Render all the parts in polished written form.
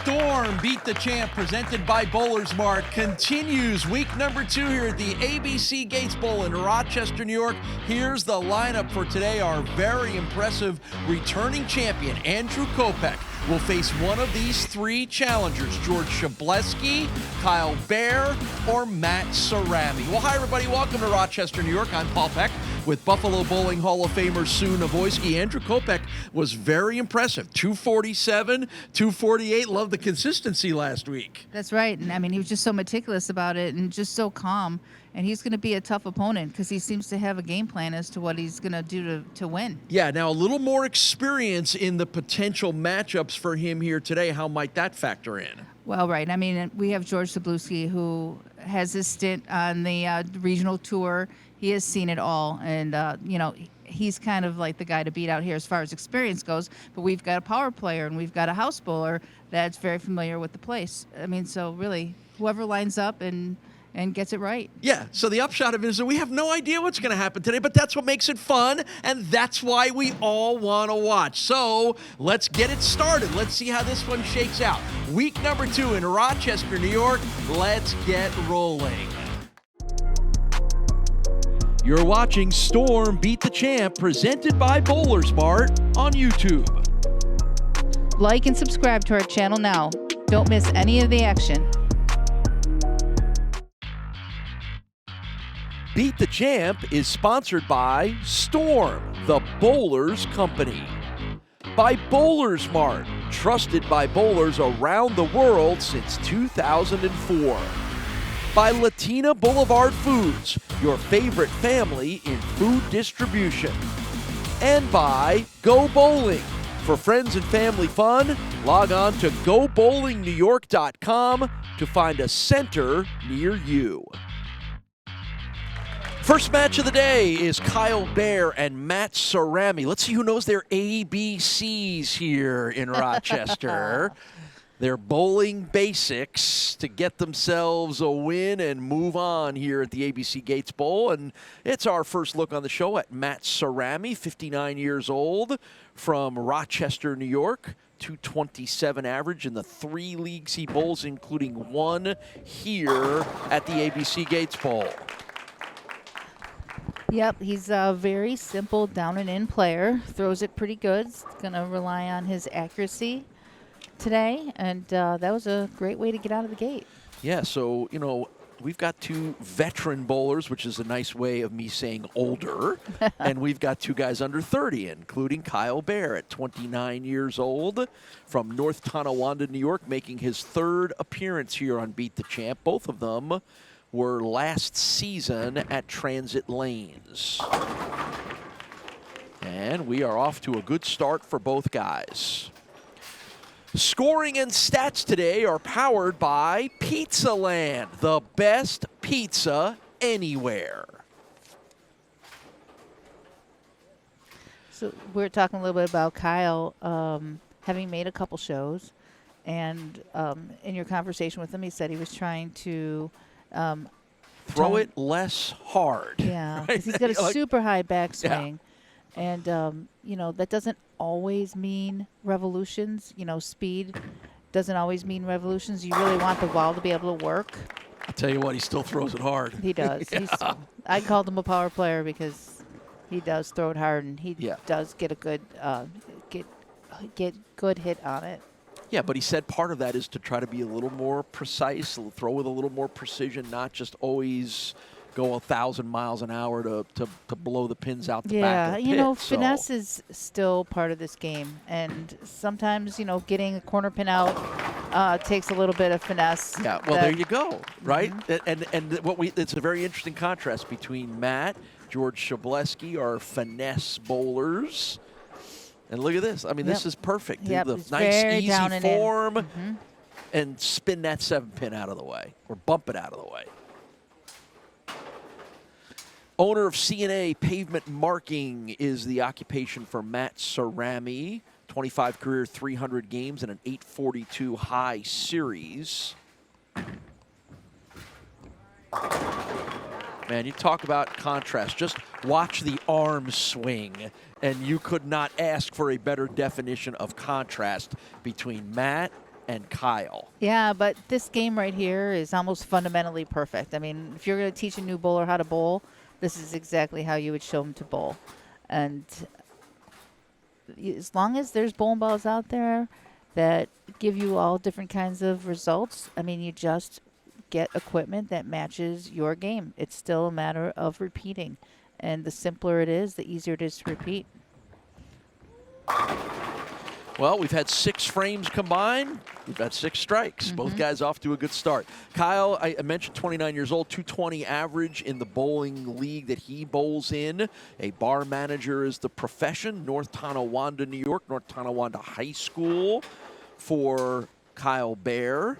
Storm Beat the Champ, presented by BowlersMart, continues week number 2 here at the ABC Gates Bowl in Rochester, New York. Here's the lineup for today. Our very impressive returning champion, Andrew Kopec, will face one of these 3 challengers: George Szczublewski, Kyle Behr, or Matt Cerame. Well, hi, everybody. Welcome to Rochester, New York. I'm Paul Peck with Buffalo Bowling Hall of Famer Sue Nawojski. Andrew Kopec was very impressive. 247, 248. Loved the consistency last week. That's right. And I mean, he was just so meticulous about it and just so calm. And he's going to be a tough opponent because he seems to have a game plan as to what he's going to do to win. Yeah, now a little more experience in the potential matchups for him here today. How might that factor in? Well, right. I mean, we have George Szczublewski, who has his stint on the regional tour. He has seen it all. And, he's kind of like the guy to beat out here as far as experience goes. But we've got a power player and we've got a house bowler that's very familiar with the place. I mean, so really, whoever lines up and gets it right. Yeah, so the upshot of it is that we have no idea what's going to happen today, but that's what makes it fun, and that's why we all want to watch. So let's get it started. Let's see how this one shakes out. Week number 2 in Rochester, New York. Let's get rolling. You're watching Storm Beat the Champ, presented by BowlersMart on YouTube. Like and subscribe to our channel now. Don't miss any of the action. Beat the Champ is sponsored by Storm, the Bowlers Company. By BowlersMart, trusted by bowlers around the world since 2004. By Latina Boulevard Foods, your favorite family in food distribution. And by Go Bowling. For friends and family fun, log on to GoBowlingNewYork.com to find a center near you. First match of the day is Kyle Behr and Matt Cerame. Let's see who knows their ABCs here in Rochester. Their bowling basics to get themselves a win and move on here at the ABC Gates Bowl. And it's our first look on the show at Matt Cerame, 59 years old, from Rochester, New York. 227 average in the 3 leagues he bowls, including 1 here at the ABC Gates Bowl. Yep, he's a very simple down and in player. Throws it pretty good. He's going to rely on his accuracy today, and that was a great way to get out of the gate. Yeah, so, we've got 2 veteran bowlers, which is a nice way of me saying older, and we've got 2 guys under 30, including Kyle Behr at 29 years old from North Tonawanda, New York, making his 3rd appearance here on Beat the Champ. Both of them were last season at Transit Lanes. And we are off to a good start for both guys. Scoring and stats today are powered by Pizza Land, the best pizza anywhere. So we're talking a little bit about Kyle having made a couple shows. And in your conversation with him, he said he was trying to throw it less hard. Yeah, because he's got a super high backswing. Yeah. And, that doesn't always mean revolutions. Speed doesn't always mean revolutions. You really want the ball to be able to work. I'll tell you what, he still throws it hard. He does. Yeah. I called him a power player because he does throw it hard, and he does get a good get good hit on it. Yeah, but he said part of that is to try to be a little more precise, throw with a little more precision, not just always go 1,000 miles an hour to blow the pins out the back of the pit. Finesse is still part of this game. And sometimes, getting a corner pin out takes a little bit of finesse. Yeah, well, there you go, right? Mm-hmm. And it's a very interesting contrast between Matt, George Szczublewski, our finesse bowlers. And look at this. I mean, this is perfect. Yep, the nice, easy form. Mm-hmm. And spin that 7-pin out of the way, or bump it out of the way. Owner of C&A Pavement Marking is the occupation for Matt Cerame. 25 career 300 games and an 842 high series. Man, you talk about contrast. Just watch the arm swing, and you could not ask for a better definition of contrast between Matt and Kyle. Yeah, but this game right here is almost fundamentally perfect. I mean, if you're going to teach a new bowler how to bowl, this is exactly how you would show them to bowl. And as long as there's bowling balls out there that give you all different kinds of results, I mean, you just get equipment that matches your game. It's still a matter of repeating. And the simpler it is, the easier it is to repeat. Well, we've had 6 frames combined. We've had 6 strikes. Both guys off to a good start. Kyle, I mentioned 29 years old, 220 average in the bowling league that he bowls in. A bar manager is the profession. North Tonawanda, New York, North Tonawanda High School for Kyle Behr.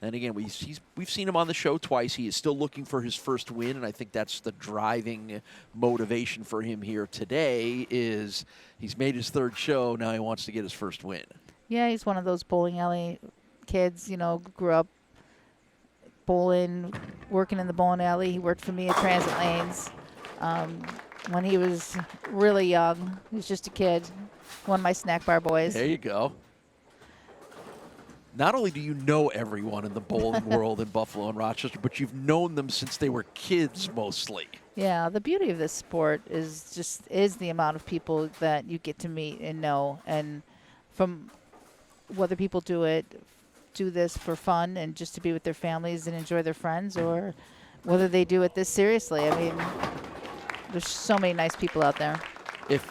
And again, we've seen him on the show twice. He is still looking for his first win, and I think that's the driving motivation for him here today is he's made his 3rd show. Now he wants to get his first win. Yeah, he's one of those bowling alley kids, you know, grew up bowling, working in the bowling alley. He worked for me at Transit Lanes. When he was really young, he was just a kid, one of my snack bar boys. There you go. Not only do you know everyone in the bowling world in Buffalo and Rochester, but you've known them since they were kids mostly. Yeah, the beauty of this sport is the amount of people that you get to meet and know, and from whether people do this for fun and just to be with their families and enjoy their friends, or whether they do it this seriously. I mean, there's so many nice people out there.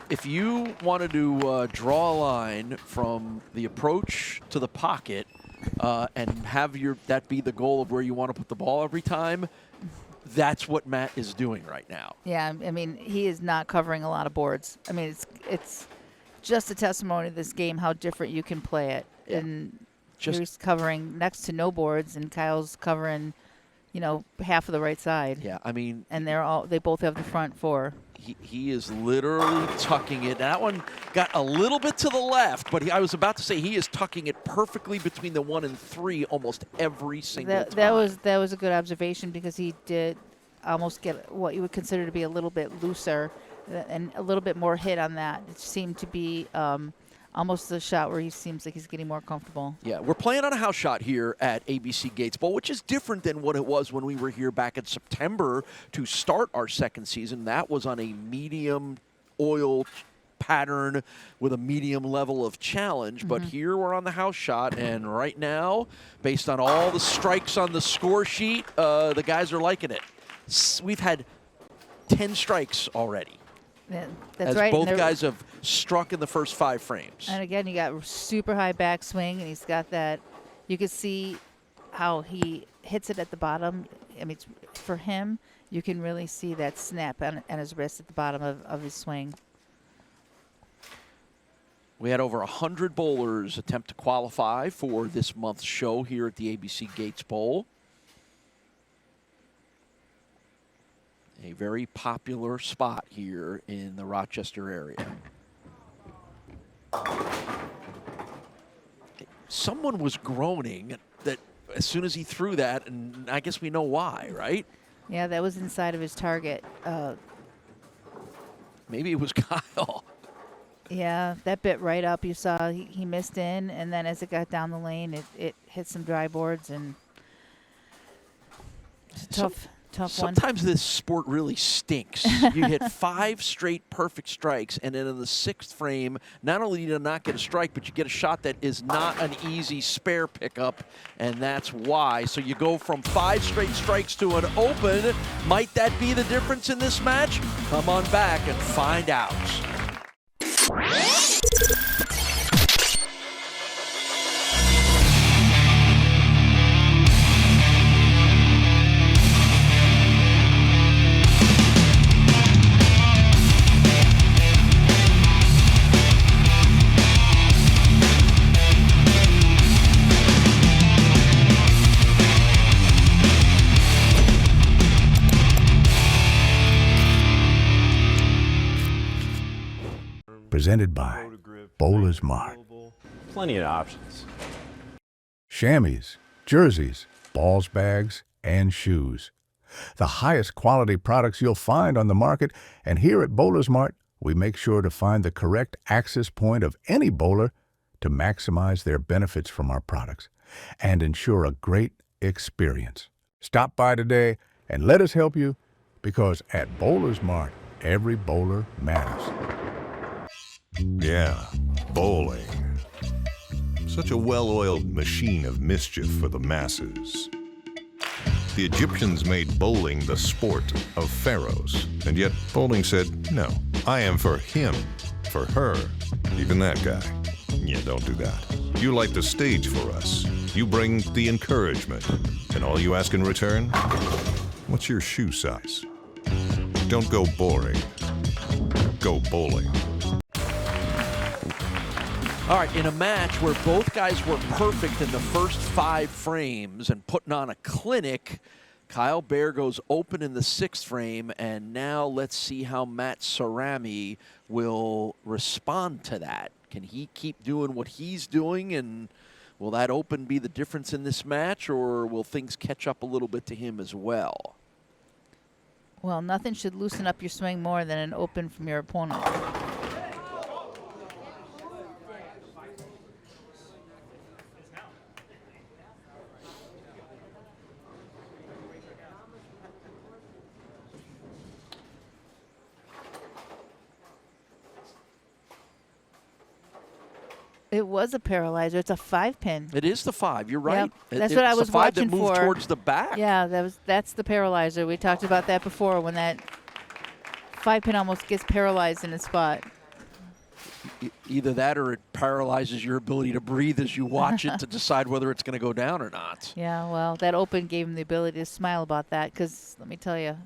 If you wanted to draw a line from the approach to the pocket and have that be the goal of where you want to put the ball every time, that's what Matt is doing right now. Yeah, I mean, he is not covering a lot of boards. I mean, it's just a testimony of this game how different you can play it. Yeah. And he's covering next to no boards, and Kyle's covering, you know, half of the right side. Yeah, I mean, and they both have the front 4. He is literally tucking it. That one got a little bit to the left, but I was about to say he is tucking it perfectly between the 1 and 3 almost every single time. That was a good observation, because he did almost get what you would consider to be a little bit looser and a little bit more hit on that. It seemed to be almost the shot where he seems like he's getting more comfortable. Yeah, we're playing on a house shot here at ABC Gates Bowl, which is different than what it was when we were here back in September to start our 2nd season. That was on a medium oil pattern with a medium level of challenge. But here we're on the house shot, and right now, based on all the strikes on the score sheet, the guys are liking it. We've had 10 strikes already. Yeah, that's as right. Both guys have struck in the first 5 frames. And again, you got super high backswing, and he's got that. You can see how he hits it at the bottom. I mean, for him, you can really see that snap on his wrist at the bottom of his swing. We had over 100 bowlers attempt to qualify for this month's show here at the ABC Gates Bowl. A very popular spot here in the Rochester area. Someone was groaning that as soon as he threw that, and I guess we know why, right? Yeah, that was inside of his target. Maybe it was Kyle. Yeah, that bit right up. You saw he missed in, and then as it got down the lane, it hit some dry boards, and tough one. Sometimes this sport really stinks. You hit 5 straight perfect strikes, and then in the 6th frame, not only do you not get a strike, but you get a shot that is not an easy spare pickup, and that's why. So you go from 5 straight strikes to an open. Might that be the difference in this match? Come on back and find out. Presented by BowlersMart. Plenty of options. Chamois, jerseys, balls bags, and shoes. The highest quality products you'll find on the market, and here at BowlersMart, we make sure to find the correct access point of any bowler to maximize their benefits from our products and ensure a great experience. Stop by today and let us help you, because at BowlersMart, every bowler matters. Yeah, bowling. Such a well-oiled machine of mischief for the masses. The Egyptians made bowling the sport of pharaohs, and yet bowling said, no, I am for him, for her, even that guy. Yeah, don't do that. You light the stage for us. You bring the encouragement. And all you ask in return? What's your shoe size? Don't go boring. Go bowling. All right, in a match where both guys were perfect in the first 5 frames and putting on a clinic, Kyle Behr goes open in the 6th frame, and now let's see how Matt Cerame will respond to that. Can he keep doing what he's doing, and will that open be the difference in this match, or will things catch up a little bit to him as well? Well, nothing should loosen up your swing more than an open from your opponent. It was a paralyzer. It's a 5-pin. It is the 5. You're right. Yep. That's what I was watching the 5 that moved for. Towards the back. Yeah, that's the paralyzer. We talked about that before, when that 5-pin almost gets paralyzed in its spot. Either that or it paralyzes your ability to breathe as you watch it to decide whether it's going to go down or not. Yeah, well, that open gave him the ability to smile about that, because let me tell you,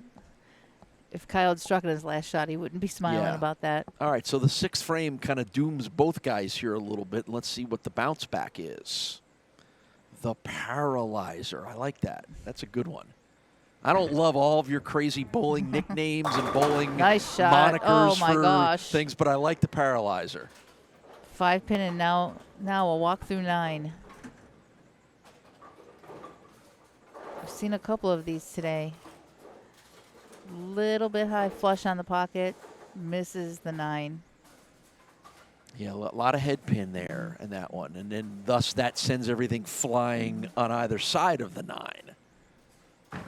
if Kyle had struck at his last shot, he wouldn't be smiling about that. All right, so the 6th frame kind of dooms both guys here a little bit. Let's see what the bounce back is. The paralyzer. I like that. That's a good one. I don't love all of your crazy bowling nicknames and bowling nice shot. monikers Oh my for gosh. things, but I like the paralyzer. 5-pin, and now a walk through 9. I've seen a couple of these today. Little bit high flush on the pocket, misses the 9. Yeah, a lot of head pin there in that one, and then thus that sends everything flying on either side of the 9.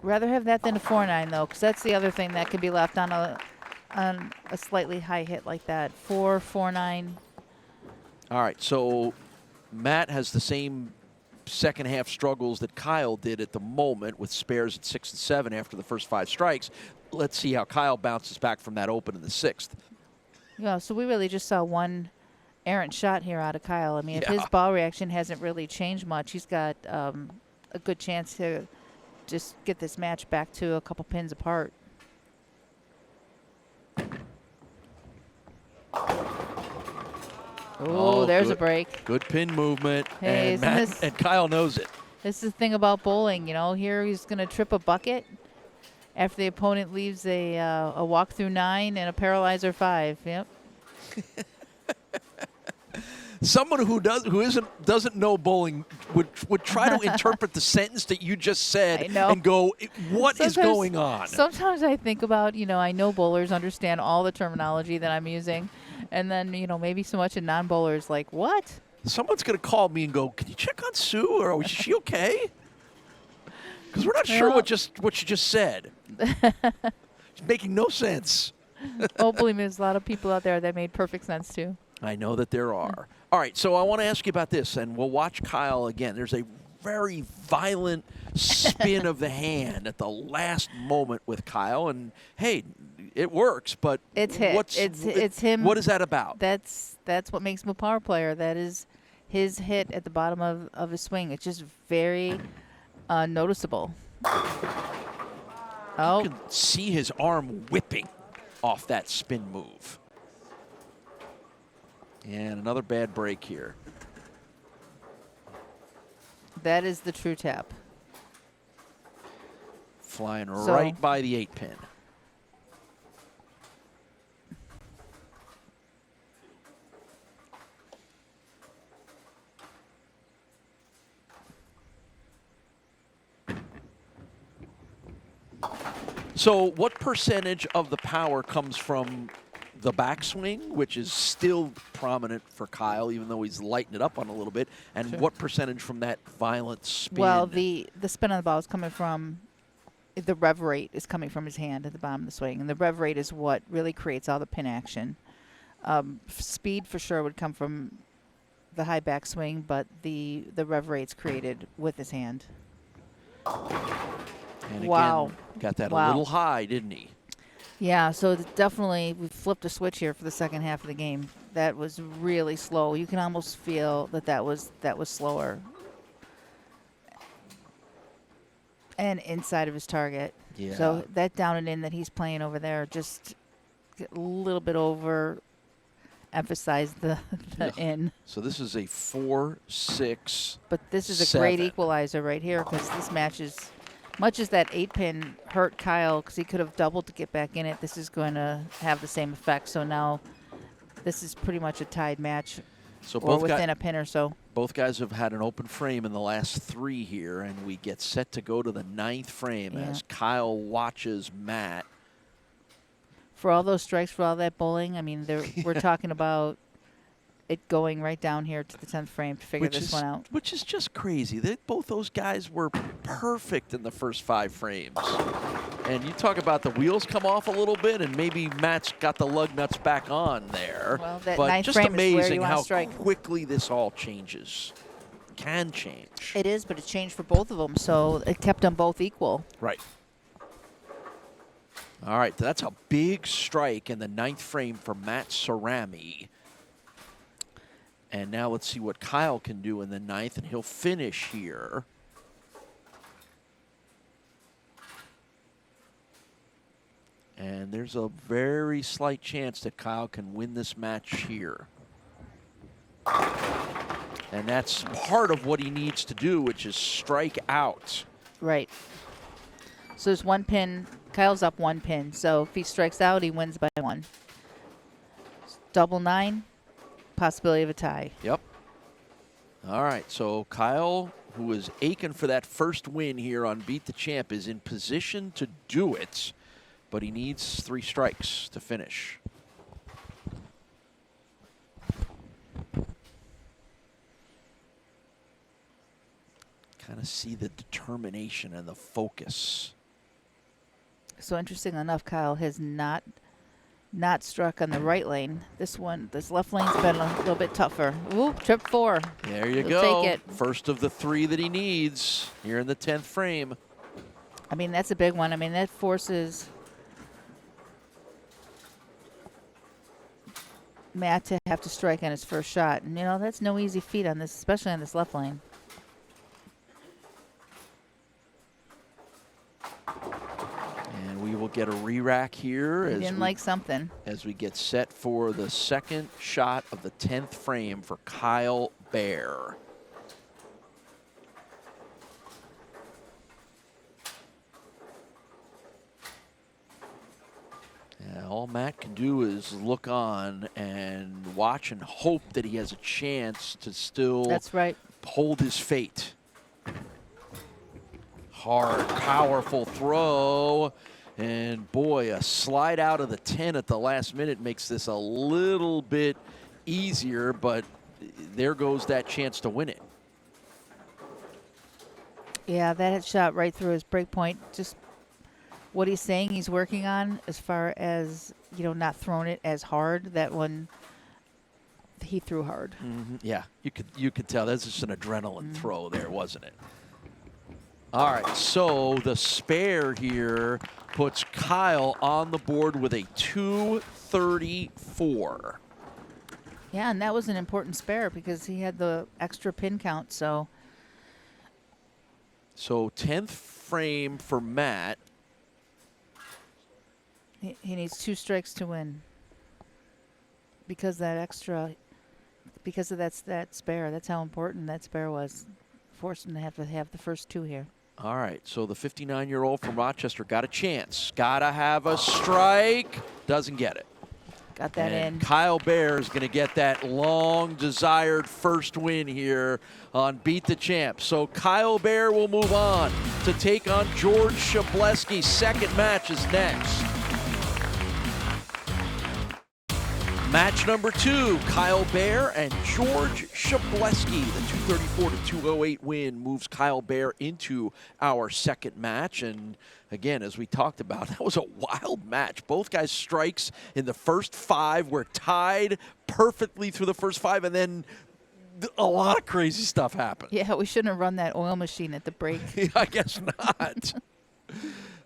Rather have that than a 4-9 though, because that's the other thing that could be left on a slightly high hit like that. 4-9. All right, so Matt has the same second half struggles that Kyle did at the moment, with spares at 6 and 7 after the first 5 strikes. Let's see how Kyle bounces back from that open in the 6th. Yeah, so we really just saw one errant shot here out of Kyle. I mean, if his ball reaction hasn't really changed much, he's got a good chance to just get this match back to a couple pins apart. Oh, there's a break. Good pin movement, Hey, and Kyle knows it. This is the thing about bowling, you know. Here he's going to trip a bucket after the opponent leaves a walk through 9 and a paralyzer 5. Yep. Someone who doesn't know bowling would try to interpret the sentence that you just said and go, "What is going on?" Sometimes I think about, I know bowlers understand all the terminology that I'm using, and then maybe so much in non-bowlers like, what? Someone's going to call me and go, "Can you check on Sue? Or is she okay?" Because we're not sure what you just said. It's making no sense. Oh, believe me, there's a lot of people out there that made perfect sense too. I know that there are. All right, so I want to ask you about this, and we'll watch Kyle again. There's a very violent spin of the hand at the last moment with Kyle, and hey, it works, but it's hit. It's him. What is that about? That's what makes him a power player. That is his hit at the bottom of his swing. It's just very noticeable. Oh, you can see his arm whipping off that spin move. And another bad break here. That is the true tap. Flying right by the 8-pin. So what percentage of the power comes from the backswing, which is still prominent for Kyle, even though he's lightened it up on a little bit, and Sure. what percentage from that violent spin? Well, the spin on the ball is coming from, the rev rate is coming from his hand at the bottom of the swing, and the rev rate is what really creates all the pin action. Speed for sure would come from the high backswing, but the rev rate's created with his hand. And again, Wow. got that a Wow. little high, didn't he? Yeah, so definitely we flipped a switch here for the second half of the game. That was really slow. You can almost feel that was slower. And inside of his target. Yeah. So that down and in that he's playing over there just a little bit over emphasized the in. So this is a 4-6. But this is a great 7. equalizer right here because this match is, much as that 8-pin hurt Kyle because he could have doubled to get back in it, this is going to have the same effect. So now this is pretty much a tied match, So or both within a pin or so. both guys have had an open frame in the last 3 here, and we get set to go to the 9th frame Yeah. as Kyle watches Matt. For all those strikes, for all that bowling, I mean, we're talking about it going right down here to the 10th frame to figure this one out. Which is just crazy. Both those guys were perfect in the first 5 frames. And you talk about the wheels come off a little bit, and maybe Matt's got the lug nuts back on there. Well, that but 9th just frame is where you amazing wanna how strike. quickly this all changes. Can change. It is, but it changed for both of them, so it kept them both equal. Right. All right, that's a big strike in the 9th frame for Matt Cerame. And now let's see what Kyle can do in the 9th, and he'll finish here. And there's a very slight chance that Kyle can win this match here. And that's part of what he needs to do, which is strike out. Right. So there's 1 pin. Kyle's up 1 pin. So if he strikes out, he wins by 1. Double 9, possibility of a tie. Yep. All right, so Kyle, who is aching for that first win here on Beat the Champ, is in position to do it, but he needs 3 strikes to finish. Kind of see the determination and the focus. So interesting enough, Kyle has not struck on the right lane. This left lane's been a little bit tougher. Ooh, trip 4. There you He'll go. take it. First of the 3 that he needs here in the 10th frame. I mean, that's a big one. I mean, that forces Matt to have to strike on his first shot. And, you know, that's no easy feat on this, especially on this left lane. And we will get a re-rack here He didn't like something. as we get set for the second shot of the 10th frame for Kyle Behr. And all Matt can do is look on and watch and hope that he has a chance to still That's right. hold his fate. Hard, powerful throw. And boy, a slide out of the 10 at the last minute makes this a little bit easier, but there goes that chance to win it. Yeah, that had shot right through his break point. Just what he's saying he's working on as far as, you know, not throwing it as hard. That one he threw hard. Yeah, you could tell that's just an adrenaline throw there, wasn't it? All right, so the spare here puts Kyle on the board with a 234. Yeah, and that was an important spare because he had the extra pin count. So 10th frame for Matt. he needs 2 strikes to win. Because that extra, because of that spare. That's how important that spare was. Forced him to have the first 2 here. All right, so the 59-year-old from Rochester got a chance. Gotta have a strike. Doesn't get it. Got that And in. Kyle Behr is going to get that long-desired first win here on Beat the Champ. So Kyle Behr will move on to take on George Szczublewski. Second match is next. Match number 2, Kyle Behr and George Szczublewski. The 234-208 win moves Kyle Behr into our second match. And again, as we talked about, that was a wild match. Both guys' strikes in the first 5 were tied perfectly through the first 5, and then a lot of crazy stuff happened. Yeah, we shouldn't have run that oil machine at the break. I guess not.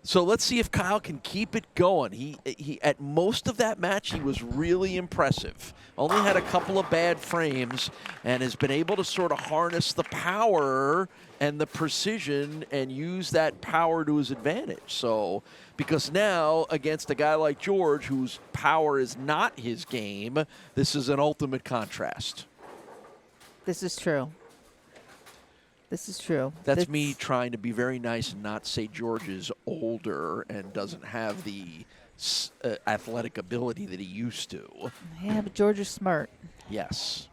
So let's see if Kyle can keep it going. He at most of that match, he was really impressive. Only had a couple of bad frames and has been able to sort of harness the power and the precision and use that power to his advantage. So, because now against a guy like George, whose power is not his game, this is an ultimate contrast. This is true. This is true. That's me trying to be very nice and not say George is older and doesn't have the athletic ability that he used to. Yeah, but George is smart. Yes.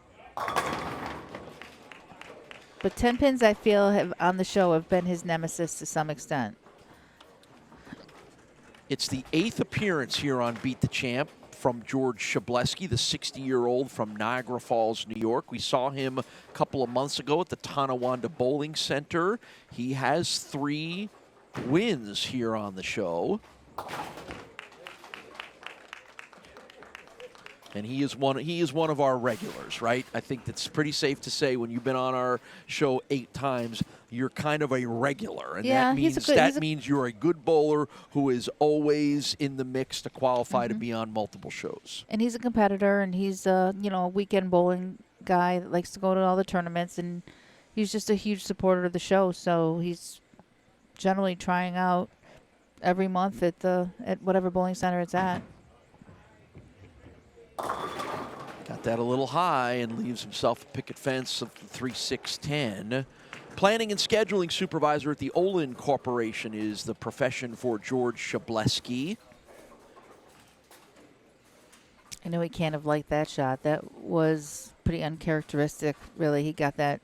But 10 pins, I feel, have on the show have been his nemesis to some extent. It's the 8th appearance here on Beat the Champ from George Szczublewski, the 60-year-old from Niagara Falls, New York. We saw him a couple of months ago at the Tonawanda Bowling Center. He has 3 wins here on the show. And he is one of our regulars, right? I think that's pretty safe to say when you've been on our show 8 times, you're kind of a regular. And yeah, that means you're a good bowler who is always in the mix to qualify to be on multiple shows. And he's a competitor, and he's a weekend bowling guy that likes to go to all the tournaments, and he's just a huge supporter of the show. So he's generally trying out every month at whatever bowling center it's at. Got that a little high and leaves himself a picket fence of 3-6-10. Planning and scheduling supervisor at the Olin Corporation is the profession for George Szczublewski. I know he can't have liked that shot. That was pretty uncharacteristic, really. He got that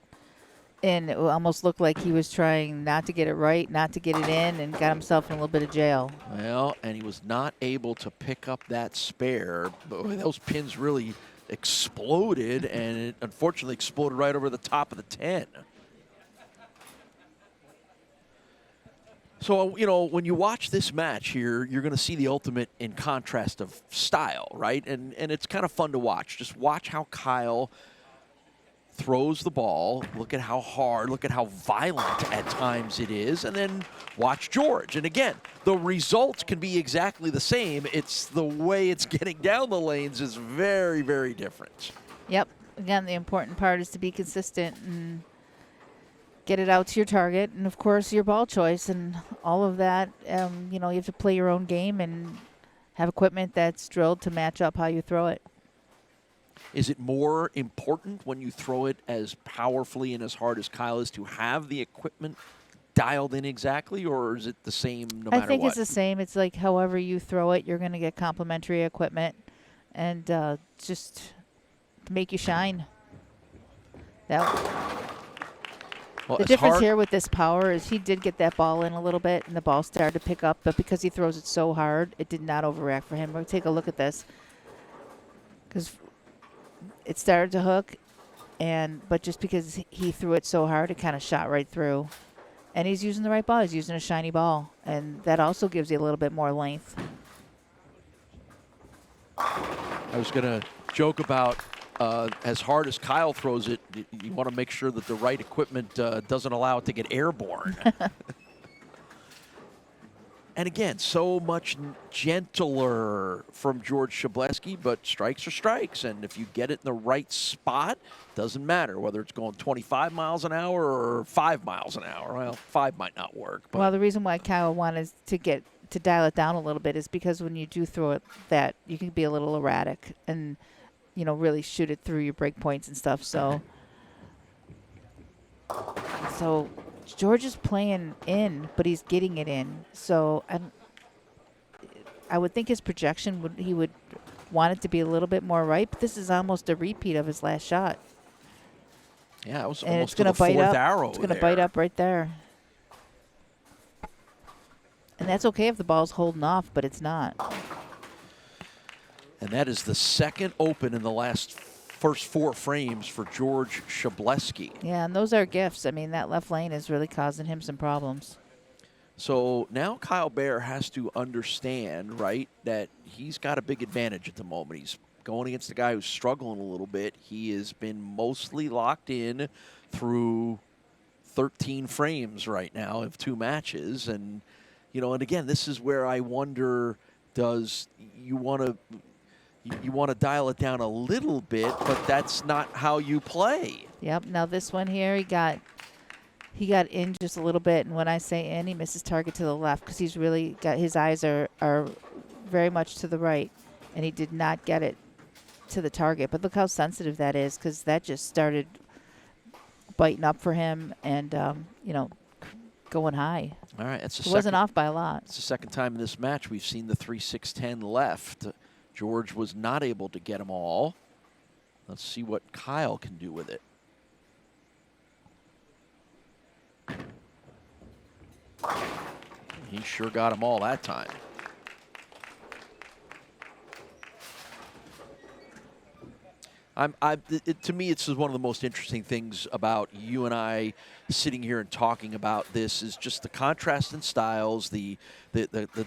in. It almost looked like he was trying not to get it right, not to get it in, and got himself in a little bit of jail. Well, and he was not able to pick up that spare. Boy, those pins really exploded, and it unfortunately exploded right over the top of the 10. So, when you watch this match here, you're going to see the ultimate in contrast of style, right? And it's kind of fun to watch. Just watch how Kyle throws the ball. Look at how hard, look at how violent at times it is, and then watch George. And again, the results can be exactly the same. It's the way it's getting down the lanes is very, very different. Yep. Again, the important part is to be consistent and get it out to your target, and of course your ball choice and all of that. You have to play your own game and have equipment that's drilled to match up how you throw it. Is it more important when you throw it as powerfully and as hard as Kyle is to have the equipment dialed in exactly, or is it the same no matter what? I think it's the same. It's like however you throw it, you're going to get complementary equipment and just to make you shine. The difference here with this power is he did get that ball in a little bit, and the ball started to pick up, but because he throws it so hard, it did not overreact for him. We'll take a look at this. Because it started to hook, but just because he threw it so hard, it kind of shot right through. And he's using the right ball. He's using a shiny ball, and that also gives you a little bit more length. I was going to joke about as hard as Kyle throws it, you want to make sure that the right equipment doesn't allow it to get airborne. And again, so much gentler from George Szczublewski, but strikes are strikes. And if you get it in the right spot, doesn't matter whether it's going 25 miles an hour or 5 miles an hour. Well, 5 might not work. But well, the reason why Kyle wanted to dial it down a little bit is because when you do throw it, that you can be a little erratic and really shoot it through your break points and stuff. So George is playing in, but he's getting it in. So I would think his projection he would want it to be a little bit more right, but this is almost a repeat of his last shot. Yeah, it was and almost to the fourth arrow. It's going to bite up right there. And that's okay if the ball's holding off, but it's not. And that is the second open in the first 4 frames for George Szczublewski. Yeah, and those are gifts. I mean, that left lane is really causing him some problems. So now Kyle Behr has to understand, right, that he's got a big advantage at the moment. He's going against a guy who's struggling a little bit. He has been mostly locked in through 13 frames right now of 2 matches. And, and again, this is where I wonder, does you want to dial it down a little bit, but that's not how you play. Yep. Now this one here, he got in just a little bit, and when I say in, he misses target to the left because he's really got his eyes are very much to the right, and he did not get it to the target. But look how sensitive that is, because that just started biting up for him and going high. All right, it wasn't off by a lot. It's the second time in this match we've seen the 3-6-10 left. George was not able to get them all. Let's see what Kyle can do with it. He sure got them all that time. To me, it's one of the most interesting things about you and I sitting here and talking about this is just the contrast in styles, the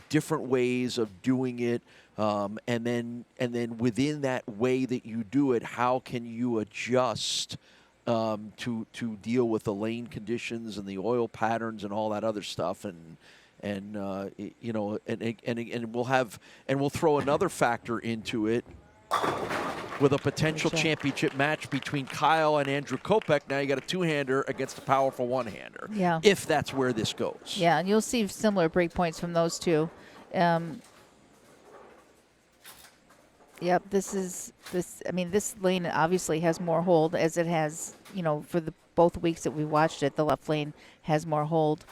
different ways of doing it, and then within that way that you do it, how can you adjust to deal with the lane conditions and the oil patterns and all that other stuff, and we'll throw another factor into it. With a potential championship match between Kyle and Andrew Kopec, now you got a 2-hander against a powerful 1-hander. Yeah. If that's where this goes. Yeah, and you'll see similar break points from those two. Yep, this lane obviously has more hold, as it has, for the both weeks that we watched it. The left lane has more hold.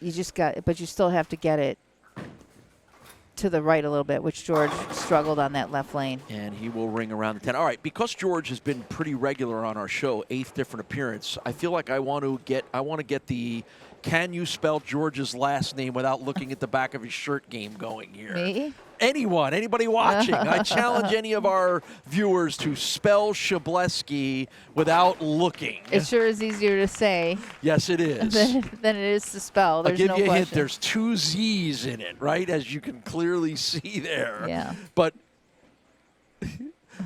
You still have to get it to the right a little bit, which George struggled on that left lane. And he will ring around the 10. All right, because George has been pretty regular on our show, 8th different appearance, I feel like I want to get the can you spell George's last name without looking at the back of his shirt game going here. Me? Anybody watching. I challenge any of our viewers to spell Szczublewski without looking. It sure is easier to say. Yes, it is. than it is to spell. There's I'll give you a question. hint. There's 2 Z's in it, right? As you can clearly see there. Yeah. But,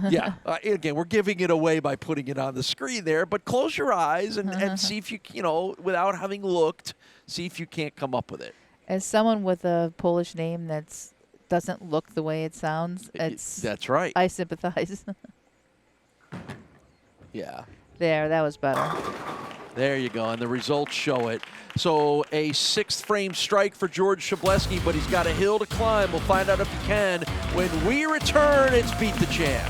yeah, again, we're giving it away by putting it on the screen there. But close your eyes and see if you, without having looked, see if you can't come up with it. As someone with a Polish name that's doesn't look the way it sounds, that's right. I sympathize. Yeah. There, that was better. There you go, and the results show it. So a 6th frame strike for George Szczublewski, but he's got a hill to climb. We'll find out if he can. When we return, it's Beat the Champ.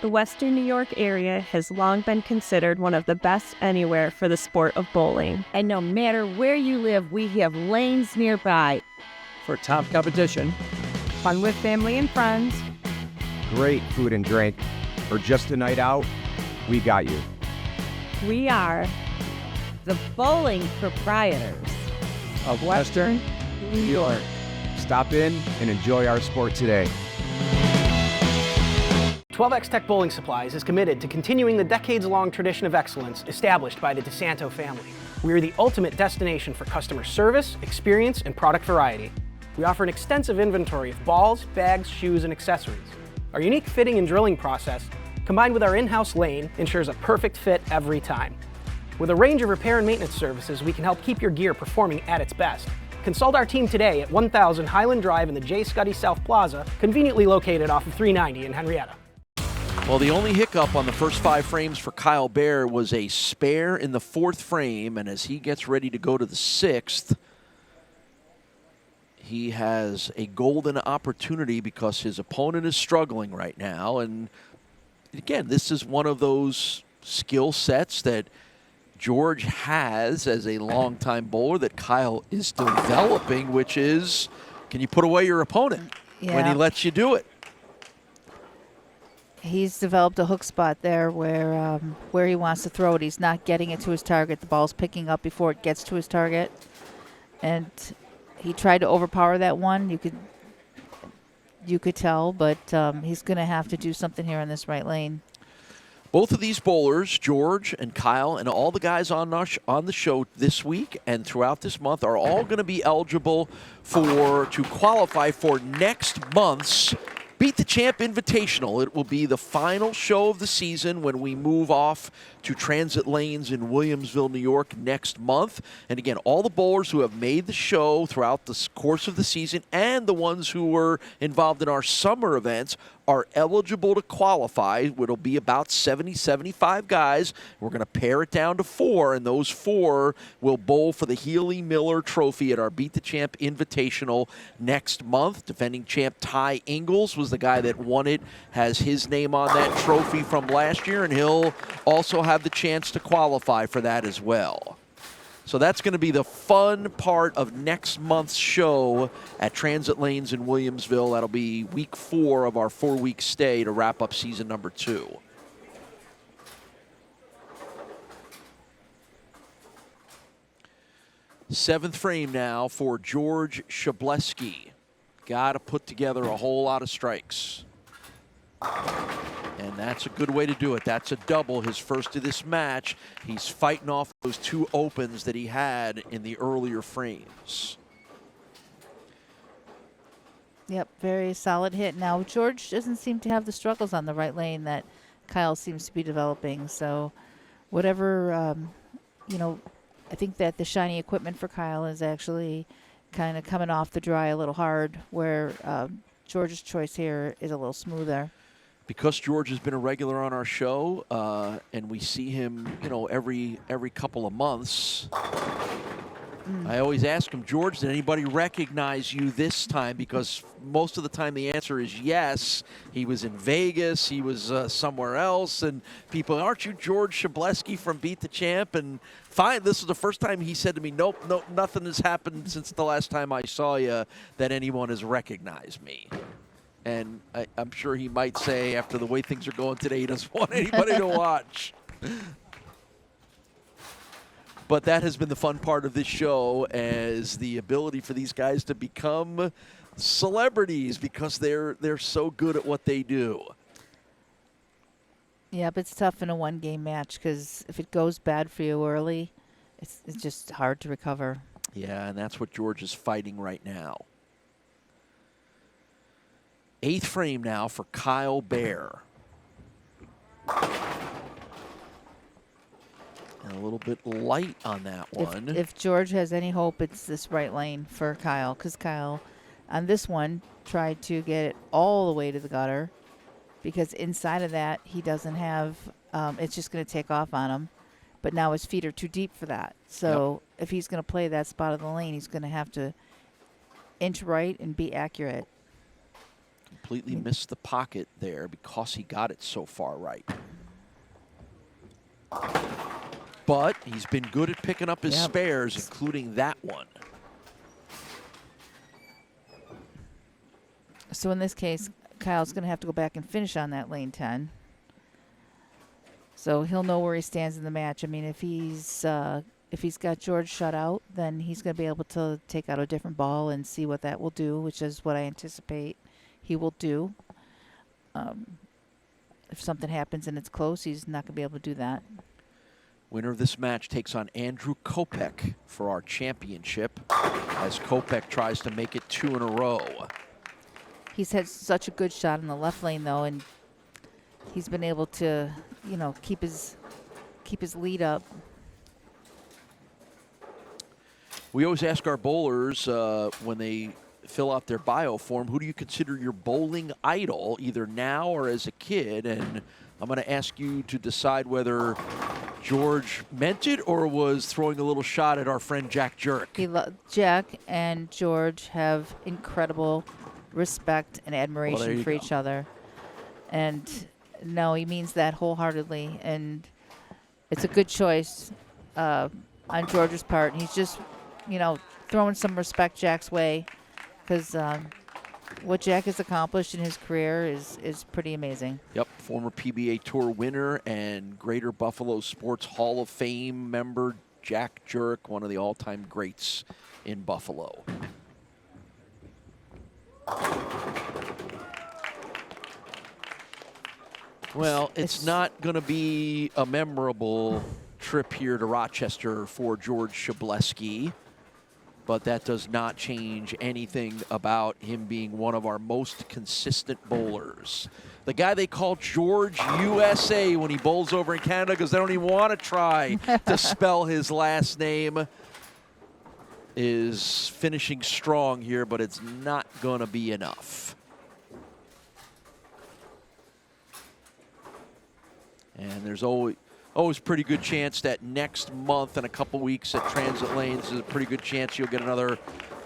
The Western New York area has long been considered one of the best anywhere for the sport of bowling. And no matter where you live, we have lanes nearby. For top competition, Fun with family and friends, great food and drink, or just a night out, we got you. we are The Bowling Proprietors. Of Western New York. Stop in and enjoy our sport today. 12X Tech Bowling Supplies is committed to continuing the decades-long tradition of excellence established by the DeSanto family. We are the ultimate destination for customer service, experience, and product variety. We offer an extensive inventory of balls, bags, shoes, and accessories. Our unique fitting and drilling process, combined with our in-house lane, ensures a perfect fit every time. With a range of repair and maintenance services, we can help keep your gear performing at its best. Consult our team today at 1000 Highland Drive in the J. Scuddy South Plaza, conveniently located off of 390 in Henrietta. Well, the only hiccup on the first 5 frames for Kyle Behr was a spare in the 4th frame, and as he gets ready to go to the 6th, he has a golden opportunity because his opponent is struggling right now. And again, this is one of those skill sets that George has as a longtime bowler that Kyle is developing, which is, can you put away your opponent when he lets you do it? He's developed a hook spot there where he wants to throw it. He's not getting it to his target. The ball's picking up before it gets to his target. And he tried to overpower that one. You could tell, but he's going to have to do something here on this right lane. Both of these bowlers, George and Kyle, and all the guys on the show this week and throughout this month are all going to be eligible to qualify for next month's Beat the Champ Invitational. It will be the final show of the season when we move off to Transit Lanes in Williamsville, New York next month. And again, all the bowlers who have made the show throughout the course of the season and the ones who were involved in our summer events are eligible to qualify. It'll be about 70, 75 guys. We're going to pare it down to 4, and those 4 will bowl for the Healy Miller Trophy at our Beat the Champ Invitational next month. Defending champ Ty Ingles was the guy that won it, has his name on that trophy from last year, and he'll also have the chance to qualify for that as well. So that's going to be the fun part of next month's show at Transit Lanes in Williamsville. That'll be week 4 of our 4-week stay to wrap up season number 2. Seventh frame now for George Szczublewski. Got to put together a whole lot of strikes. And that's a good way to do it. That's a double, his first of this match. He's fighting off those 2 opens that he had in the earlier frames. Yep, very solid hit. Now, George doesn't seem to have the struggles on the right lane that Kyle seems to be developing. So whatever, I think that the shiny equipment for Kyle is actually kind of coming off the dry a little hard, where George's choice here is a little smoother. Because George has been a regular on our show, and we see him, every couple of months, I always ask him, George, did anybody recognize you this time? Because most of the time the answer is yes. He was in Vegas, he was somewhere else, and people, aren't you George Szczublewski from Beat the Champ? And fine, this was the first time he said to me, nope, nothing has happened since the last time I saw you that anyone has recognized me. And I'm sure he might say, after the way things are going today, he doesn't want anybody to watch. But that has been the fun part of this show, as the ability for these guys to become celebrities because they're so good at what they do. Yeah, but it's tough in a one-game match because if it goes bad for you early, it's just hard to recover. Yeah, and that's what George is fighting right now. 8th frame now for Kyle Behr. And a little bit light on that one. If George has any hope, it's this right lane for Kyle, because Kyle, on this one, tried to get it all the way to the gutter, because inside of that, he doesn't have, it's just going to take off on him. But now his feet are too deep for that. So if he's going to play that spot of the lane, he's going to have to inch right and be accurate. Completely missed the pocket there because he got it so far right. But he's been good at picking up his spares, including that one. So in this case, Kyle's going to have to go back and finish on that lane 10. So he'll know where he stands in the match. I mean, if he's got George shut out, then he's going to be able to take out a different ball and see what that will do, which is what I anticipate he will do. If something happens and it's close, he's not going to be able to do that. Winner of this match takes on Andrew Kopec for our championship, as Kopec tries to make it 2 in a row. He's had such a good shot in the left lane, though, and he's been able to, keep his lead up. We always ask our bowlers when they fill out their bio form, who do you consider your bowling idol, either now or as a kid? And I'm going to ask you to decide whether George meant it or was throwing a little shot at our friend Jack Jurek? Jack and George have incredible respect and admiration for each other. And no, he means that wholeheartedly. And it's a good choice on George's part. He's just, throwing some respect Jack's way, because what Jack has accomplished in his career is pretty amazing. Yep, former PBA Tour winner and Greater Buffalo Sports Hall of Fame member Jack Jurek, one of the all-time greats in Buffalo. Well, it's not going to be a memorable trip here to Rochester for George Szczublewski, but that does not change anything about him being one of our most consistent bowlers. The guy they call George USA when he bowls over in Canada because they don't even want to try to spell his last name, is finishing strong here, but it's not going to be enough. And there's always pretty good chance that next month and a couple weeks at Transit Lanes is a pretty good chance you'll get another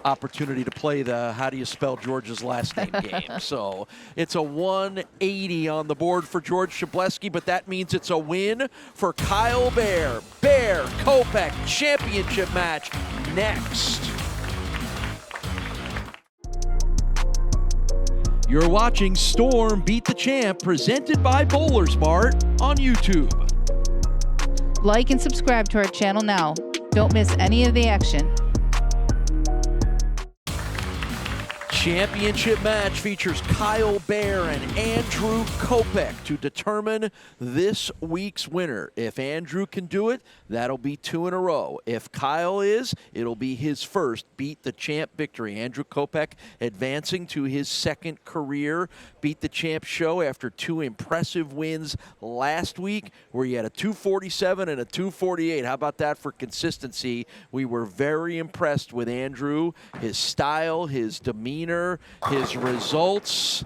opportunity to play the how do you spell George's last name game. So it's a 180 on the board for George Szczublewski, but that means it's a win for Kyle Behr. Behr Kopec championship match next. You're watching Storm Beat the Champ, presented by BowlersMart on YouTube. Like and subscribe to our channel now. Don't miss any of the action. Championship match features Kyle Behr and Andrew Kopec to determine this week's winner. If Andrew can do it, that'll be 2 in a row. If Kyle is, it'll be his first Beat the Champ victory. Andrew Kopec advancing to his second career Beat the Champ show after 2 impressive wins last week, where he had a 247 and a 248. How about that for consistency? We were very impressed with Andrew, his style, his demeanor, his results.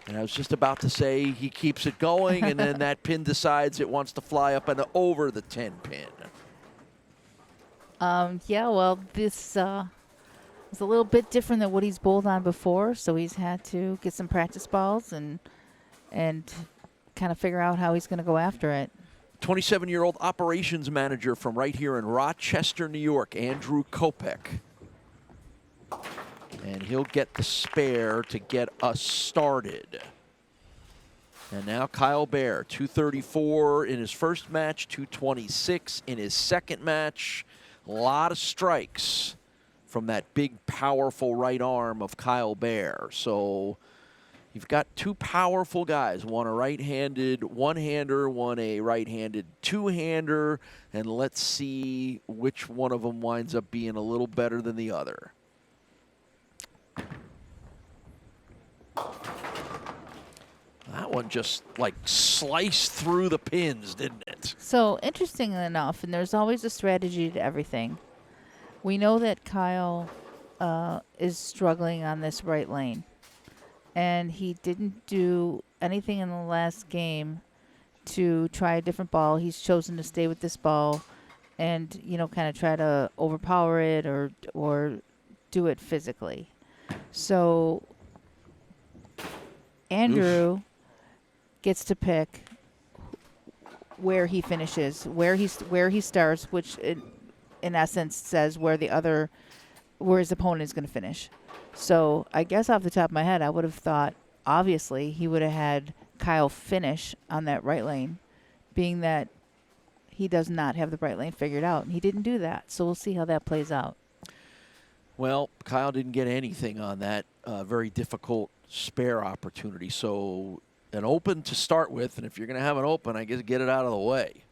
And I was just about to say he keeps it going, and then that pin decides it wants to fly up and over the 10 pin. Yeah, well, this is a little bit different than what he's bowled on before, so he's had to get some practice balls and kind of figure out how he's going to go after it. 27-year-old operations manager from right here in Rochester, New York, Andrew Kopec. And he'll get the spare to get us started. And now Kyle Behr, 234 in his first match, 226 in his second match. A lot of strikes from that big, powerful right arm of Kyle Behr. So you've got 2 powerful guys, one a right-handed one-hander, one a right-handed two-hander, and let's see which one of them winds up being a little better than the other. That one just like sliced through the pins, didn't it? So interesting enough, and there's always a strategy to everything. We know that Kyle is struggling on this right lane, and he didn't do anything in the last game to try a different ball. He's chosen to stay with this ball and, kind of try to overpower it or do it physically. So Andrew gets to pick where he finishes, where he starts, which in essence says where his opponent is going to finish. So I guess off the top of my head, I would have thought obviously he would have had Kyle finish on that right lane, being that he does not have the right lane figured out, and he didn't do that. So we'll see how that plays out. Well, Kyle didn't get anything on that very difficult spare opportunity. So an open to start with, and if you're going to have an open, I guess get it out of the way.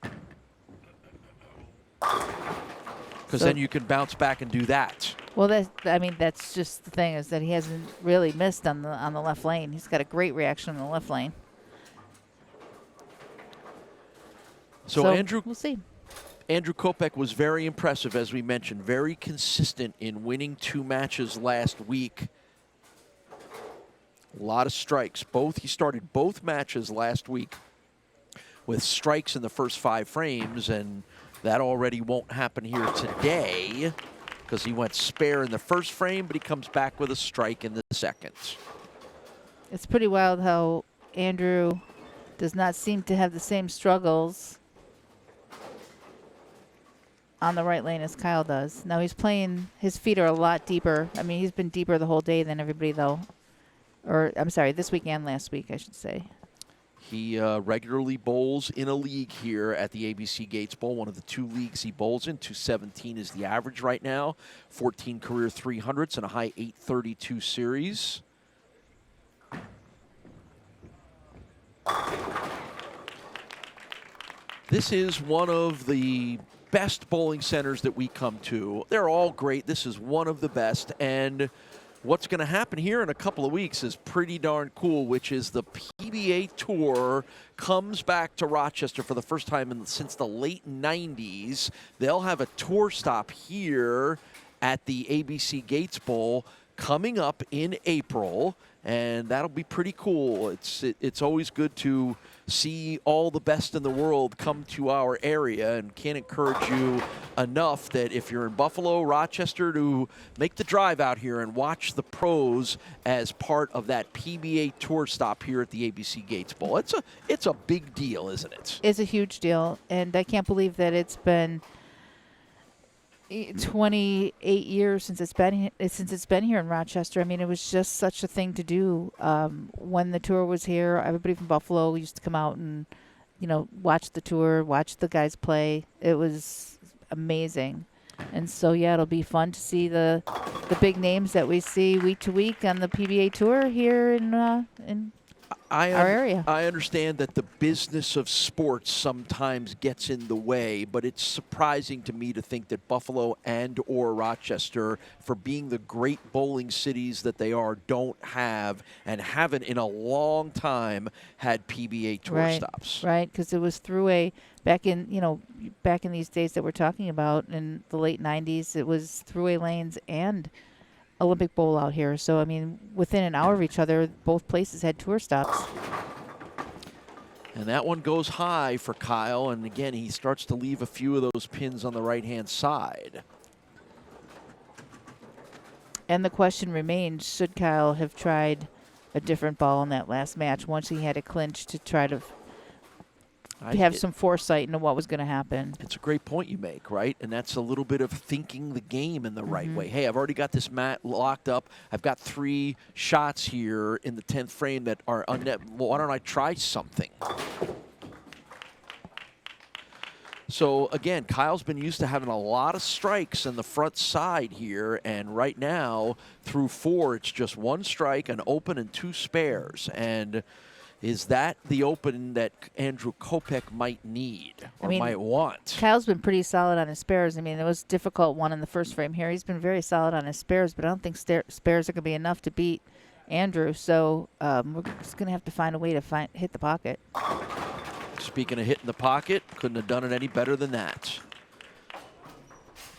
Because then you can bounce back and do that. Well, that's just the thing, is that he hasn't really missed on the left lane. He's got a great reaction on the left lane. So Andrew, we'll see. Andrew Kopec was very impressive, as we mentioned, very consistent in winning 2 matches last week. A lot of strikes. He started both matches last week with strikes in the first 5 frames, and that already won't happen here today because he went spare in the first frame, but he comes back with a strike in the second. It's pretty wild how Andrew does not seem to have the same struggles on the right lane as Kyle does. Now he's playing, his feet are a lot deeper. I mean, he's been deeper the whole day than everybody, though. Or, I'm sorry, this week and last week, I should say. He regularly bowls in a league here at the ABC Gates Bowl, one of the 2 leagues he bowls in. 217 is the average right now. 14 career 300s and a high 832 series. This is one of the best bowling centers that we come to. They're all great. This is one of the best. And what's going to happen here in a couple of weeks is pretty darn cool, which is the PBA Tour comes back to Rochester for the first time since the late 90s. They'll have a tour stop here at the ABC Gates Bowl coming up in April, and that'll be pretty cool. It's always good to see all the best in the world come to our area, and can't encourage you enough that if you're in Buffalo, Rochester, to make the drive out here and watch the pros as part of that PBA Tour stop here at the ABC Gates Bowl. It's a big deal, isn't it? It's a huge deal, and I can't believe that it's been 28 years since it's been here in Rochester. I mean, it was just such a thing to do. When the tour was here, everybody from Buffalo used to come out and, watch the tour, watch the guys play. It was amazing. And so, yeah, it'll be fun to see the big names that we see week to week on the PBA Tour here in our area. I understand that the business of sports sometimes gets in the way, but it's surprising to me to think that Buffalo and or Rochester, for being the great bowling cities that they are, don't have and haven't in a long time had PBA Tour stops. Right, because it was through back in these days that we're talking about in the late 90s, it was throughway lanes and Olympic Bowl out here. So, I mean, within an hour of each other, both places had tour stops. And that one goes high for Kyle. And again, he starts to leave a few of those pins on the right-hand side. And the question remains, should Kyle have tried a different ball in that last match once he had a clinch to try to have some foresight into what was going to happen? It's a great point you make, right? And that's a little bit of thinking the game in the right way. Hey, I've already got this mat locked up. I've got 3 shots here in the 10th frame that are unnet. Well, why don't I try something? So, again, Kyle's been used to having a lot of strikes in the front side here, and right now, through 4, it's just 1 strike, an open, and 2 spares. And is that the open that Andrew Kopec might need or might want? Kyle's been pretty solid on his spares. I mean, it was a difficult one in the first frame here. He's been very solid on his spares, but I don't think spares are going to be enough to beat Andrew. So we're just going to have to find a way to hit the pocket. Speaking of hitting the pocket, couldn't have done it any better than that.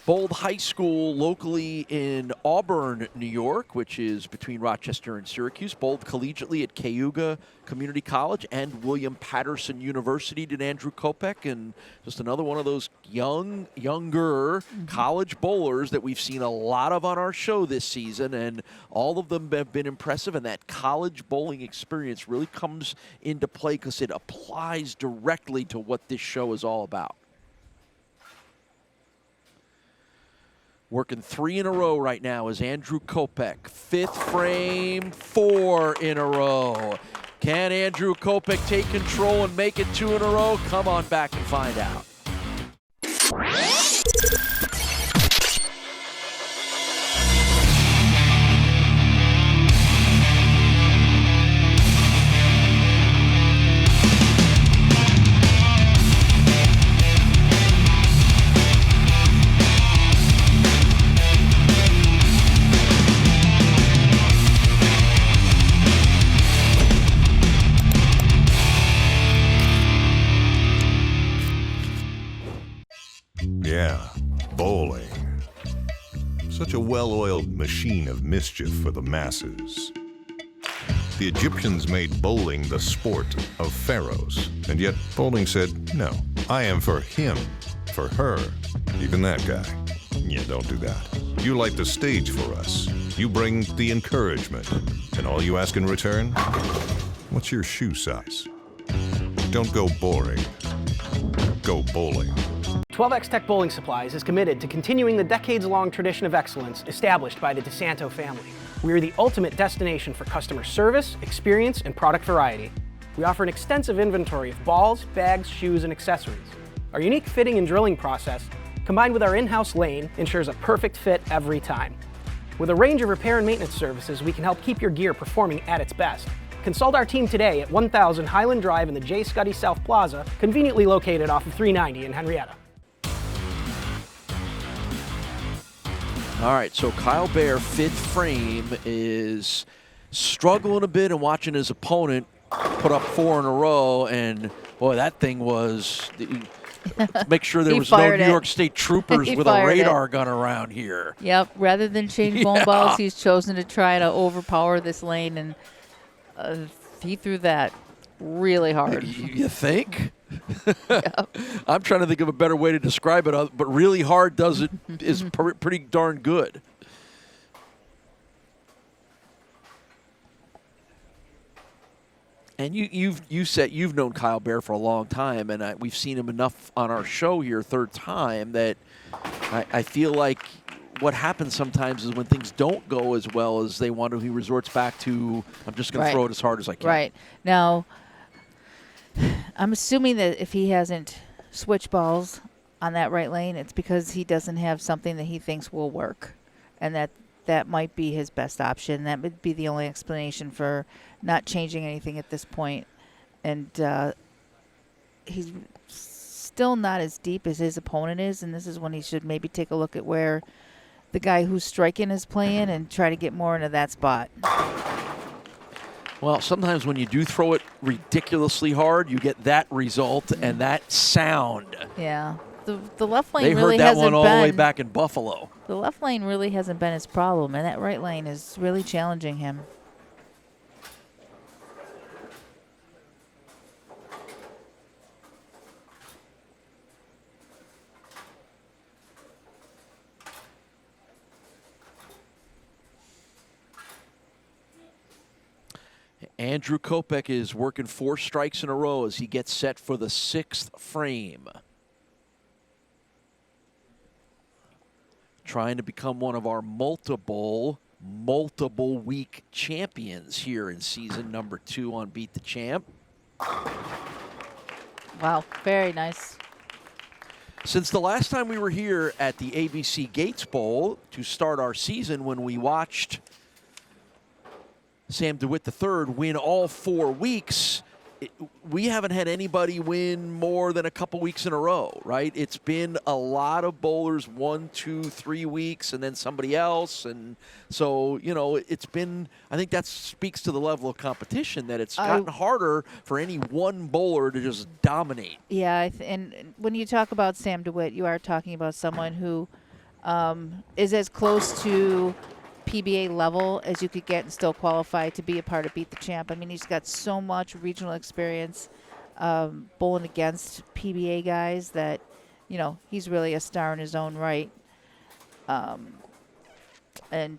Bold High School locally in Auburn, New York, which is between Rochester and Syracuse. Bowled collegiately at Cayuga Community College and William Patterson University did Andrew Kopec, and just another one of those younger college bowlers that we've seen a lot of on our show this season, and all of them have been impressive, and that college bowling experience really comes into play because it applies directly to what this show is all about. Working 3 in a row right now is Andrew Kopec. 5th frame, 4 in a row. Can Andrew Kopec take control and make it 2 in a row? Come on back and find out. Yeah, bowling. Such a well-oiled machine of mischief for the masses. The Egyptians made bowling the sport of pharaohs. And yet bowling said, no, I am for him, for her, even that guy. Yeah, don't do that. You light the stage for us. You bring the encouragement. And all you ask in return? What's your shoe size? Don't go boring. Go bowling. 12X Tech Bowling Supplies is committed to continuing the decades-long tradition of excellence established by the DeSanto family. We are the ultimate destination for customer service, experience, and product variety. We offer an extensive inventory of balls, bags, shoes, and accessories. Our unique fitting and drilling process, combined with our in-house lane, ensures a perfect fit every time. With a range of repair and maintenance services, we can help keep your gear performing at its best. Consult our team today at 1000 Highland Drive in the J. Scuddy South Plaza, conveniently located off of 390 in Henrietta. All right, so Kyle Behr, fifth frame, is struggling a bit and watching his opponent put up 4 in a row, and boy, that thing was, make sure there was no New York State troopers with a radar gun around here. Yep, rather than change bowling balls, he's chosen to try to overpower this lane, and he threw that really hard. You think? Yep. I'm trying to think of a better way to describe it, but really hard is pretty darn good. And you said you've known Kyle Behr for a long time, and we've seen him enough on our show here, third time, that I feel like what happens sometimes is when things don't go as well as they want to, he resorts back to, I'm just going to throw it as hard as I can. Right. Now, I'm assuming that if he hasn't switched balls on that right lane, it's because he doesn't have something that he thinks will work, and that might be his best option. That would be the only explanation for not changing anything at this point. And he's still not as deep as his opponent is, and this is when he should maybe take a look at where the guy who's striking is playing and try to get more into that spot. Well, sometimes when you do throw it ridiculously hard, you get that result and that sound. Yeah. The left lane really hasn't been. They heard that one all the way back in Buffalo. The left lane really hasn't been his problem, and that right lane is really challenging him. Andrew Kopec is working 4 strikes in a row as he gets set for the 6th frame. Trying to become one of our multiple week champions here in season number 2 on Beat the Champ. Wow, very nice. Since the last time we were here at the ABC Gates Bowl to start our season, when we watched Sam DeWitt III win all 4 weeks, we haven't had anybody win more than a couple weeks in a row, right? It's been a lot of bowlers 1, 2, 3 weeks and then somebody else. And so, you know, it's been, I think that speaks to the level of competition, that it's gotten harder for any one bowler to just dominate. Yeah, and when you talk about Sam DeWitt, you are talking about someone who is as close to PBA level as you could get and still qualify to be a part of Beat the Champ. I mean, he's got so much regional experience bowling against PBA guys that, you know, he's really a star in his own right. And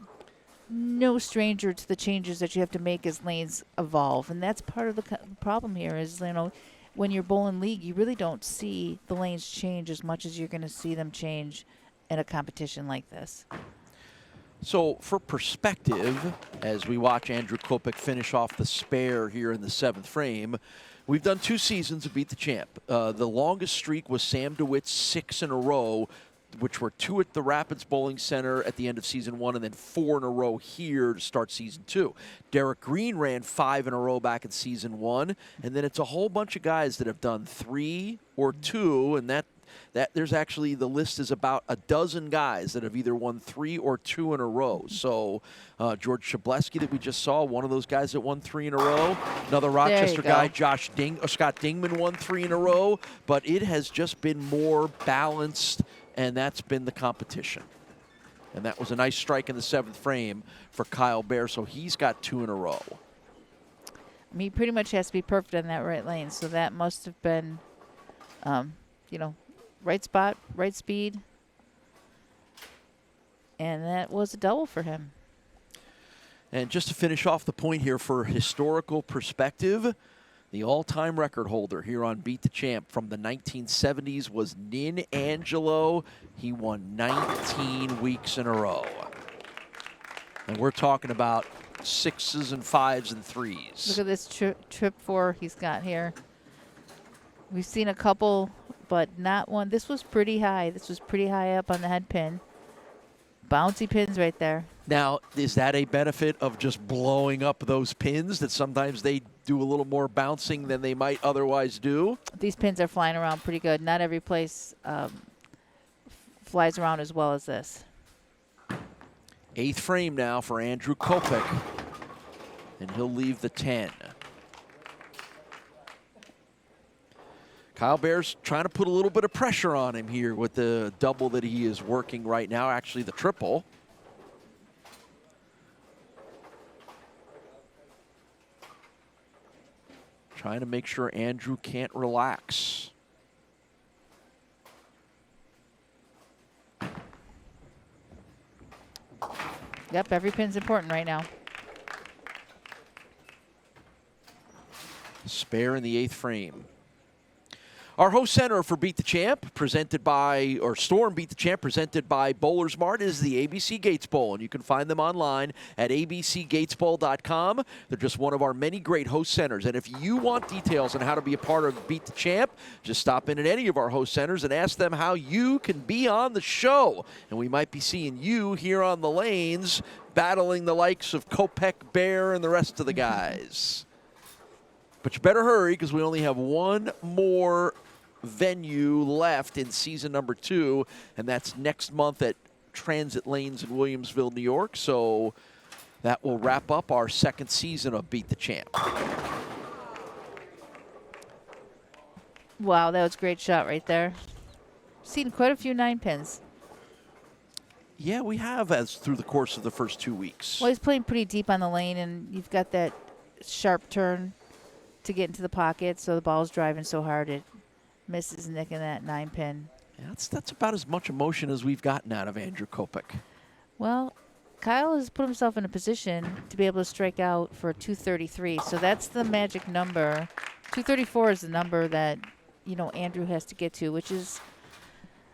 no stranger to the changes that you have to make as lanes evolve. And that's part of the problem here is, you know, when you're bowling league, you really don't see the lanes change as much as you're going to see them change in a competition like this. So for perspective, as we watch Andrew Kopec finish off the spare here in the 7th frame, we've done 2 seasons of Beat the Champ. The longest streak was Sam DeWitt's 6 in a row, which were 2 at the Rapids Bowling Center at the end of season 1 and then 4 in a row here to start season 2. Derek Green ran 5 in a row back in season 1, and then it's a whole bunch of guys that have done 3 or 2, and that there's actually, the list is about a dozen guys that have either won 3 or 2 in a row. So George Szczublewski that we just saw, one of those guys that won 3 in a row. Another Rochester guy, Scott Dingman, won 3 in a row. But it has just been more balanced, and that's been the competition. And that was a nice strike in the 7th frame for Kyle Behr, so he's got 2 in a row. I mean, he pretty much has to be perfect on that right lane. So that must have been, you know, right spot, right speed. And that was a double for him. And just to finish off the point here for historical perspective, the all-time record holder here on Beat the Champ from the 1970s was Nin Angelo. He won 19 weeks in a row. And we're talking about 6s and 5s and 3s. Look at this trip 4 he's got here. We've seen a couple, but not one. This was pretty high. This was pretty high up on the head pin. Bouncy pins right there. Now, is that a benefit of just blowing up those pins, that sometimes they do a little more bouncing than they might otherwise do? These pins are flying around pretty good. Not every place flies around as well as this. 8th frame now for Andrew Kopec, and he'll leave the 10. Kyle Behr's trying to put a little bit of pressure on him here with the double that he is working right now, actually the triple. Trying to make sure Andrew can't relax. Yep, every pin's important right now. Spare in the 8th frame. Our host center for Beat the Champ, presented by, or Storm Beat the Champ, presented by BowlersMart, is the ABC Gates Bowl, and you can find them online at abcgatesbowl.com. They're just one of our many great host centers, and if you want details on how to be a part of Beat the Champ, just stop in at any of our host centers and ask them how you can be on the show, and we might be seeing you here on the lanes battling the likes of Kopec, Behr, and the rest of the guys. But you better hurry, because we only have one more venue left in season number 2, and that's next month at Transit Lanes in Williamsville, New York. So that will wrap up our 2nd season of Beat the Champ. Wow, that was a great shot right there. Seen quite a few 9 pins. Yeah, we have, as through the course of the first 2 weeks. Well, he's playing pretty deep on the lane, and you've got that sharp turn to get into the pocket, so the ball's driving so hard it misses nicking that 9 pin. Yeah, that's about as much emotion as we've gotten out of Andrew Kopec. Well, Kyle has put himself in a position to be able to strike out for 233, so that's the magic number. 234 is the number that, you know, Andrew has to get to, which is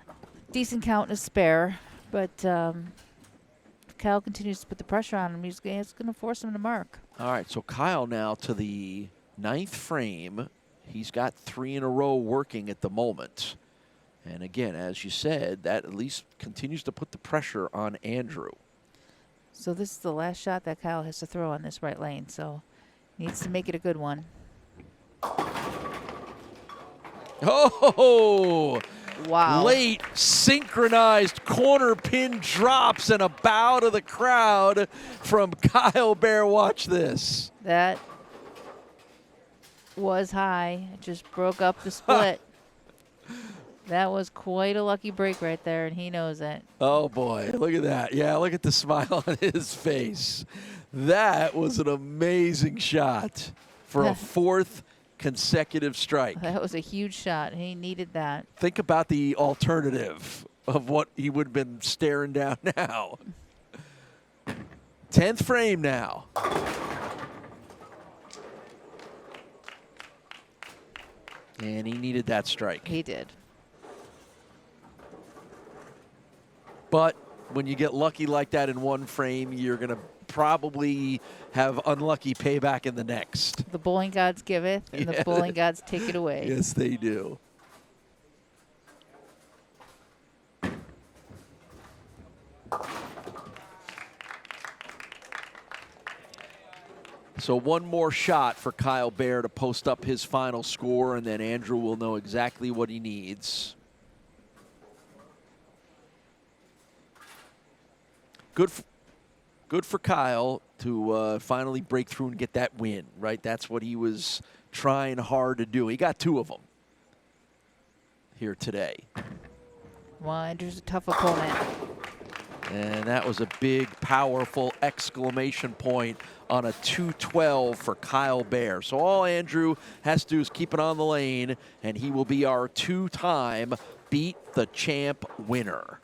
a decent count and a spare, but if Kyle continues to put the pressure on him, it's going to force him to mark. All right, so Kyle now to the 9th frame. He's got 3 in a row working at the moment. And again, as you said, that at least continues to put the pressure on Andrew. So this is the last shot that Kyle has to throw on this right lane, so needs to make it a good one. Oh! Wow. Late synchronized corner pin drops and a bow to the crowd from Kyle Behr. Watch this. That was high. It just broke up the split. That was quite a lucky break right there, and he knows it. Oh, boy. Look at that. Yeah, look at the smile on his face. That was an amazing shot for a 4th consecutive strike. That was a huge shot. He needed that. Think about the alternative of what he would have been staring down now. 10th frame now. And he needed that strike. He did. But when you get lucky like that in one frame, you're going to probably have unlucky payback in the next. The bowling gods giveth, and the bowling gods take it away. Yes, they do. So one more shot for Kyle Behr to post up his final score, and then Andrew will know exactly what he needs. Good for Kyle to finally break through and get that win, right? That's what he was trying hard to do. He got 2 of them here today. Well, Andrew's a tough opponent. And that was a big, powerful exclamation point on a 212 for Kyle Behr. So all Andrew has to do is keep it on the lane, and he will be our two-time Beat the Champ winner.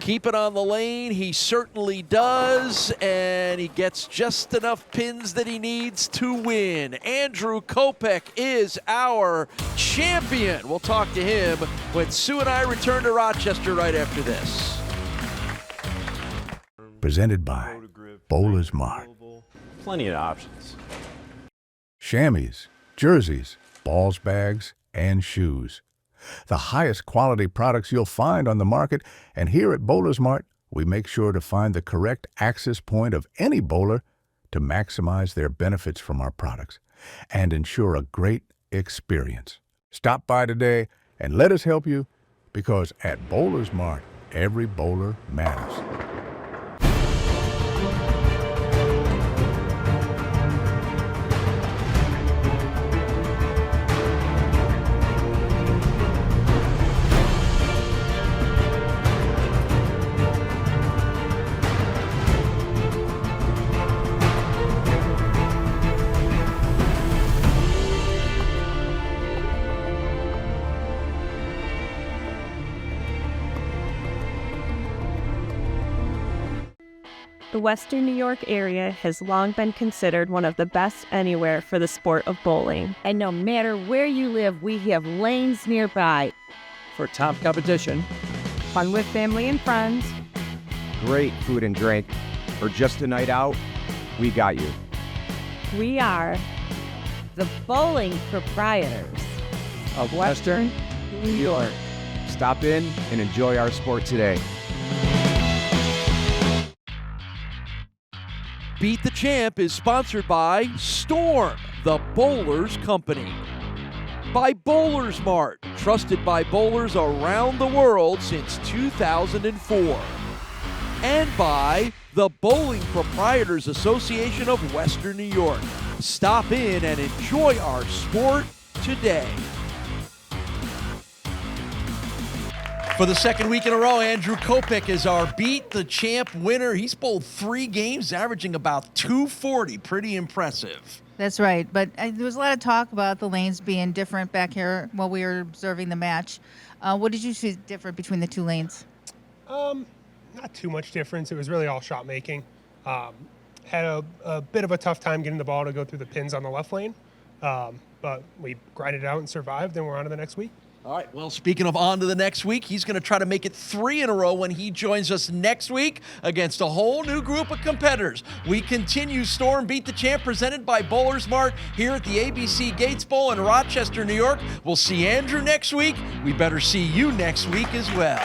Keep it on the lane, he certainly does, and he gets just enough pins that he needs to win. Andrew Kopec is our champion. We'll talk to him when Sue and I return to Rochester right after this. Presented by BowlersMart. Plenty of options. Chamois, jerseys, balls bags, and shoes. The highest quality products you'll find on the market, and here at BowlersMart, we make sure to find the correct access point of any bowler to maximize their benefits from our products and ensure a great experience. Stop by today and let us help you, because at BowlersMart, every bowler matters. The Western New York area has long been considered one of the best anywhere for the sport of bowling. And no matter where you live, we have lanes nearby. For top competition, Fun with family and friends. great food and drink, or just a night out, we got you. We are The bowling proprietors. Of Western New York. Stop in and enjoy our sport today. Beat the Champ is sponsored by Storm, the Bowlers Company. By BowlersMart, trusted by bowlers around the world since 2004. And by the Bowling Proprietors Association of Western New York. Stop in and enjoy our sport today. For the second week in a row, Andrew Kopec is our Beat the Champ winner. He's bowled 3 games, averaging about 240. Pretty impressive. That's right. But there was a lot of talk about the lanes being different back here while we were observing the match. What did you see different between the two lanes? Not too much difference. It was really all shot making. Had a bit of a tough time getting the ball to go through the pins on the left lane. But we grinded it out and survived, and we're on to the next week. All right, well, speaking of on to the next week, he's going to try to make it 3 in a row when he joins us next week against a whole new group of competitors. We continue Storm Beat the Champ, presented by BowlersMart here at the ABC Gates Bowl in Rochester, New York. We'll see Andrew next week. We better see you next week as well.